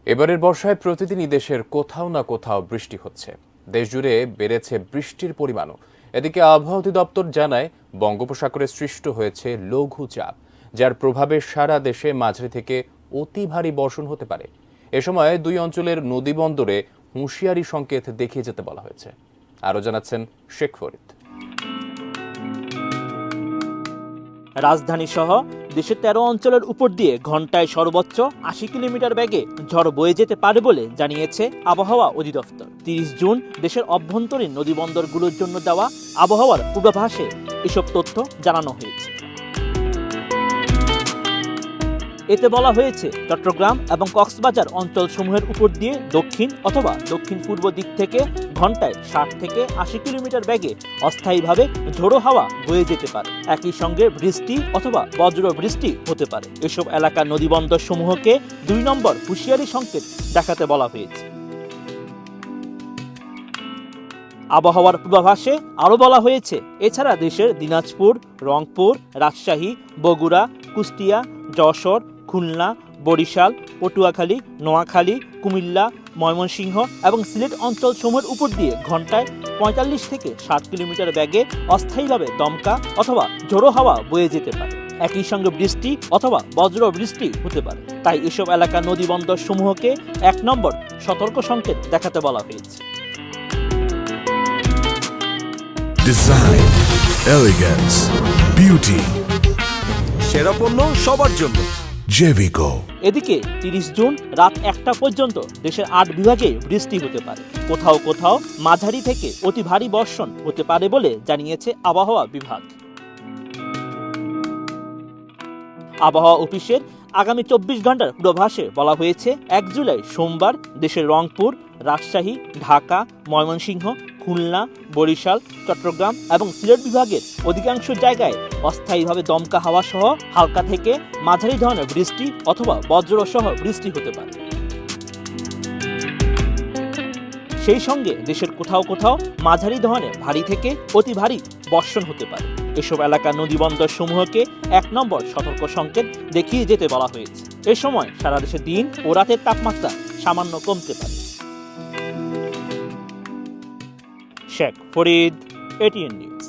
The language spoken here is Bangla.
এবারের বর্ষায় প্রতিদিনই দেশের কোথাও না কোথাও বৃষ্টি হচ্ছে। দেশজুড়ে বেড়েছে বৃষ্টির পরিমাণও। এদিকে আবহাওয়া অধিদপ্তর জানায় বঙ্গোপসাগরে সৃষ্ট হয়েছে লঘুচাপ, যার প্রভাবে সারা দেশে মাঝারি থেকে অতি ভারী বর্ষণ হতে পারে। এ সময় দুই অঞ্চলের নদীবন্দরে হুঁশিয়ারি সংকেত দেখিয়ে যেতে বলা হয়েছে। আরও জানাচ্ছেন শেখ ফরিদ। রাজধানী সহ দেশের ১৩ অঞ্চলের উপর দিয়ে ঘন্টায় সর্বোচ্চ ৮০ কিলোমিটার বেগে ঝড় বয়ে যেতে পারে বলে জানিয়েছে আবহাওয়া অধিদপ্তর। ৩০ জুন দেশের অভ্যন্তরীণ নদীবন্দরগুলোর জন্য দেওয়া আবহাওয়ার পূর্বাভাসে এসব তথ্য জানানো হয়েছে। এতে বলা হয়েছে, চট্টগ্রাম এবং কক্সবাজার অঞ্চলসমূহের উপর দিয়ে দক্ষিণ অথবা দক্ষিণ পূর্ব দিক থেকে ঘন্টায় ৬০ থেকে ৮০ কিলোমিটার বেগে অস্থায়ীভাবে ঝোড়ো হাওয়া বয়ে যেতে পারে। একই সঙ্গে বৃষ্টি অথবা বজ্র বৃষ্টি হতে পারে। এসব এলাকার নদীবন্দর সমূহকে ২ নম্বর হুঁশিয়ারি সংকেত দেখাতে বলা হয়েছে। আবহাওয়ার পূর্বাভাসে আরও বলা হয়েছে, এছাড়া দেশের দিনাজপুর, রংপুর, রাজশাহী, বগুড়া, কুষ্টিয়া, যশোর, খুলনা, বরিশাল, পটুয়াখালী, নোয়াখালী, কুমিল্লা, ময়মনসিংহ এবং সিলেট অঞ্চলসমূহের উপর দিয়ে ঘন্টায় ৪৫ থেকে ৬০ কিলোমিটার বেগে অস্থায়ীভাবে দমকা অথবা ঝোড়ো হাওয়া বয়ে যেতে পারে। একই সঙ্গে বৃষ্টি অথবা বজ্র বৃষ্টি হতে পারে। তাই এসব এলাকার নদীবন্দর সমূহকে ১ নম্বর সতর্ক সংকেত দেখাতে বলা হয়েছে। ডিজাইন, এলিগেন্স, বিউটি, সেরা পণ্য সবার জন্য জেভিকো। এদিকে ৩০ জুন রাত ১টা পর্যন্ত দেশের ৮ বিভাগে বৃষ্টি হতে পারে। কোথাও কোথাও মাঝারি থেকে অতি ভারী বর্ষণ হতে পারে বলে জানিয়েছে আবহাওয়া বিভাগ। আবহাওয়া অফিসের আগামী ২৪ ঘন্টার পূর্বাভাসে বলা হয়েছে, ১ জুলাই সোমবার দেশের রংপুর, রাজশাহী, ঢাকা, ময়মনসিংহ, খুলনা, বরিশাল, চট্টগ্রাম এবং সিলেট বিভাগের অধিকাংশ জায়গায় অস্থায়ীভাবে দমকা হাওয়া সহ হালকা থেকে মাঝারি ধরনের বৃষ্টি অথবা বজ্র সহ বৃষ্টি হতে পারে। সেই সঙ্গে দেশের কোথাও কোথাও মাঝারি ধরনের ভারী থেকে অতি ভারী বর্ষণ হতে পারে। এসব এলাকার নদীবন্দর সমূহকে ১ নম্বর সতর্ক সংকেত দেখিয়ে যেতে বলা হয়েছে। এ সময় সারা দেশে দিন ও রাতের তাপমাত্রা সামান্য কমতে পারে। Sheikh Farid, ATN news.